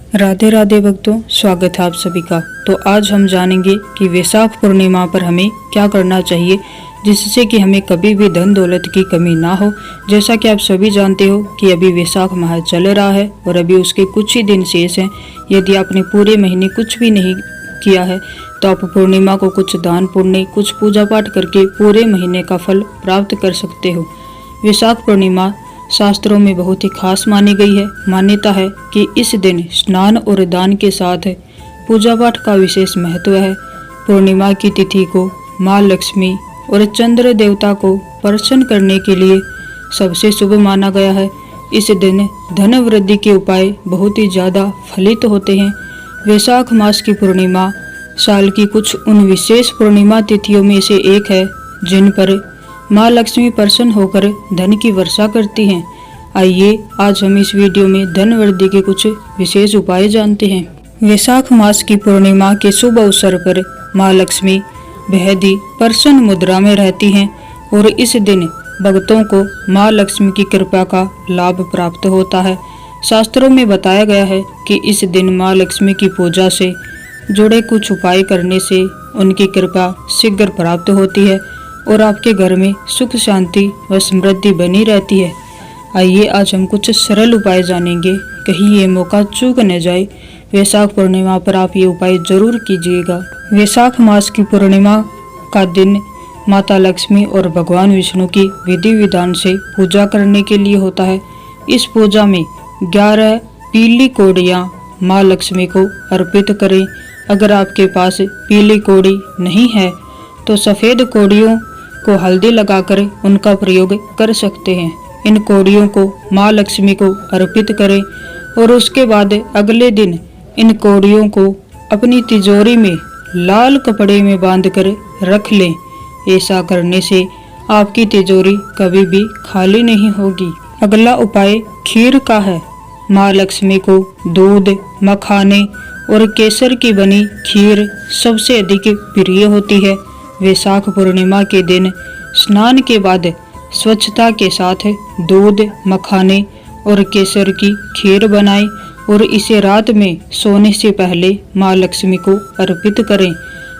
राधे राधे भक्तों, स्वागत है आप सभी का। तो आज हम जानेंगे कि वैशाख पूर्णिमा पर हमें क्या करना चाहिए जिससे कि हमें कभी भी धन दौलत की कमी ना हो। जैसा कि आप सभी जानते हो कि अभी वैशाख माह चल रहा है और अभी उसके कुछ ही दिन शेष हैं। यदि आपने पूरे महीने कुछ भी नहीं किया है तो आप पूर्णिमा को कुछ दान पुण्य, कुछ पूजा पाठ करके पूरे महीने का फल प्राप्त कर सकते हो। वैशाख पूर्णिमा शास्त्रों में बहुत ही खास मानी गई है। मान्यता है कि इस दिन स्नान और दान के साथ पूजा पाठ का विशेष महत्व है। पूर्णिमा की तिथि को माँ लक्ष्मी और चंद्र देवता को प्रसन्न करने के लिए सबसे शुभ माना गया है। इस दिन धन वृद्धि के उपाय बहुत ही ज़्यादा फलित होते हैं। वैशाख मास की पूर्णिमा साल की कुछ उन विशेष पूर्णिमा तिथियों में से एक है जिन पर माँ लक्ष्मी प्रसन्न होकर धन की वर्षा करती हैं। आइए आज हम इस वीडियो में धन वृद्धि के कुछ विशेष उपाय जानते हैं। वैशाख मास की पूर्णिमा के शुभ अवसर पर माँ लक्ष्मी बेहद ही प्रसन्न मुद्रा में रहती हैं और इस दिन भक्तों को माँ लक्ष्मी की कृपा का लाभ प्राप्त होता है। शास्त्रों में बताया गया है कि इस दिन माँ लक्ष्मी की पूजा से जुड़े कुछ उपाय करने से उनकी कृपा शीघ्र प्राप्त होती है और आपके घर में सुख शांति व समृद्धि बनी रहती है। आइए आज हम कुछ सरल उपाय जानेंगे, कहीं ये मौका चूक न जाए। वैशाख पूर्णिमा पर आप ये उपाय जरूर कीजिएगा। वैशाख मास की पूर्णिमा का दिन माता लक्ष्मी और भगवान विष्णु की विधि विधान से पूजा करने के लिए होता है। इस पूजा में 11 पीली कौड़ियाँ माँ लक्ष्मी को अर्पित करें। अगर आपके पास पीली कौड़ी नहीं है तो सफ़ेद कौड़ियों को हल्दी लगाकर उनका प्रयोग कर सकते हैं। इन कौड़ियों को माँ लक्ष्मी को अर्पित करें और उसके बाद अगले दिन इन कौड़ियों को अपनी तिजोरी में लाल कपड़े में बांधकर रख लें। ऐसा करने से आपकी तिजोरी कभी भी खाली नहीं होगी। अगला उपाय खीर का है। माँ लक्ष्मी को दूध, मखाने और केसर की बनी खीर सबसे अधिक प्रिय होती है। वैशाख पूर्णिमा के दिन स्नान के बाद स्वच्छता के साथ दूध, मखाने और केसर की खीर बनाएं और इसे रात में सोने से पहले माँ लक्ष्मी को अर्पित करें।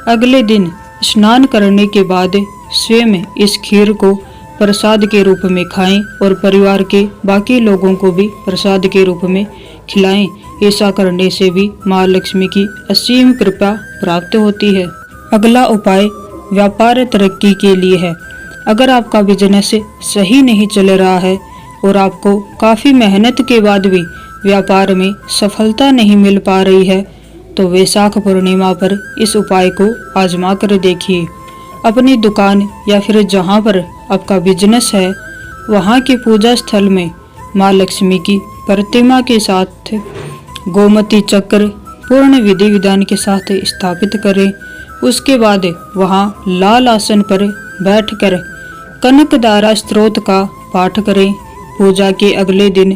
अगले दिन स्नान करने के बाद स्वयं इस खीर को प्रसाद के रूप में खाएं और परिवार के बाकी लोगों को भी प्रसाद के रूप में खिलाएं। ऐसा करने से भी माँ लक्ष्मी की असीम कृपा प्राप्त होती है। अगला उपाय व्यापार तरक्की के लिए है। अगर आपका बिजनेस सही नहीं चल रहा है और आपको काफ़ी मेहनत के बाद भी व्यापार में सफलता नहीं मिल पा रही है तो वैशाख पूर्णिमा पर इस उपाय को आजमा कर देखिए। अपनी दुकान या फिर जहां पर आपका बिजनेस है वहां के पूजा स्थल में माँ लक्ष्मी की प्रतिमा के साथ गोमती चक्र पूर्ण विधि विधान के साथ स्थापित करें। उसके बाद वहां लाल आसन पर बैठकर कनकधारा स्तोत्र का पाठ करें। पूजा के अगले दिन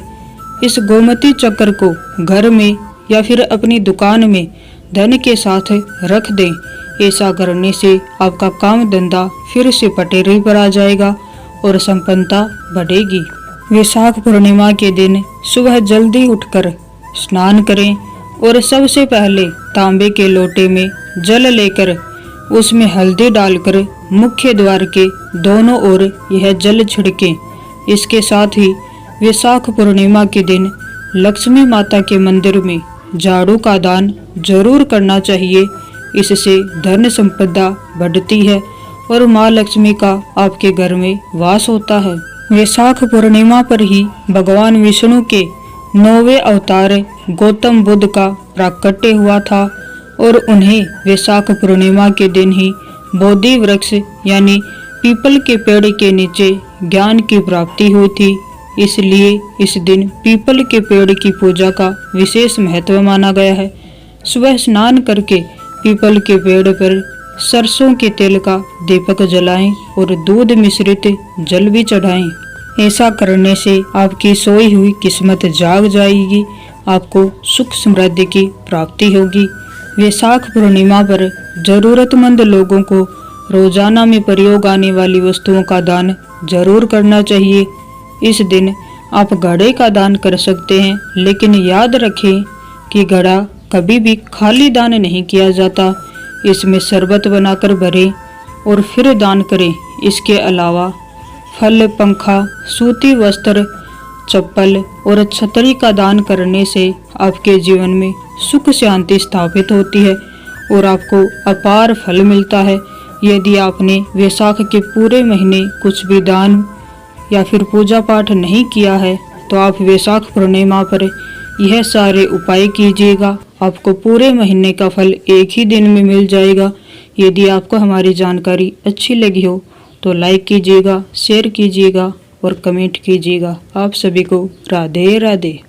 इस गोमती चक्र को घर में या फिर अपनी दुकान में धन के साथ रख दें। ऐसा करने से आपका काम धंधा फिर से पटरी पर आ जाएगा और संपन्नता बढ़ेगी। वैशाख पूर्णिमा के दिन सुबह जल्दी उठकर स्नान करें और सबसे पहले तांबे के लोटे में जल लेकर उसमें हल्दी डालकर मुख्य द्वार के दोनों ओर यह जल छिड़कें। इसके साथ ही वैशाख पूर्णिमा के दिन लक्ष्मी माता के मंदिर में झाड़ू का दान जरूर करना चाहिए। इससे धन संपदा बढ़ती है और माँ लक्ष्मी का आपके घर में वास होता है। वैशाख पूर्णिमा पर ही भगवान विष्णु के 9वें अवतार गौतम बुद्ध का प्राकट्य हुआ था और उन्हें वैशाख पूर्णिमा के दिन ही बोधि वृक्ष यानी पीपल के पेड़ के नीचे ज्ञान की प्राप्ति हुई थी। इसलिए इस दिन पीपल के पेड़ की पूजा का विशेष महत्व माना गया है। सुबह स्नान करके पीपल के पेड़ पर सरसों के तेल का दीपक जलाएं और दूध मिश्रित जल भी चढ़ाएं। ऐसा करने से आपकी सोई हुई किस्मत जाग जाएगी, आपको सुख समृद्धि की प्राप्ति होगी। वैशाख पूर्णिमा पर जरूरतमंद लोगों को रोजाना में प्रयोग आने वाली वस्तुओं का दान जरूर करना चाहिए। इस दिन आप घड़े का दान कर सकते हैं, लेकिन याद रखें कि घड़ा कभी भी खाली दान नहीं किया जाता, इसमें शरबत बनाकर भरें और फिर दान करें। इसके अलावा फल, पंखा, सूती वस्त्र, चप्पल और छतरी का दान करने से आपके जीवन में सुख शांति स्थापित होती है और आपको अपार फल मिलता है। यदि आपने वैशाख के पूरे महीने कुछ भी दान या फिर पूजा पाठ नहीं किया है तो आप वैशाख पूर्णिमा पर यह सारे उपाय कीजिएगा। आपको पूरे महीने का फल एक ही दिन में मिल जाएगा। यदि आपको हमारी जानकारी अच्छी लगी हो तो लाइक कीजिएगा, शेयर कीजिएगा और कमेंट कीजिएगा। आप सभी को राधे राधे।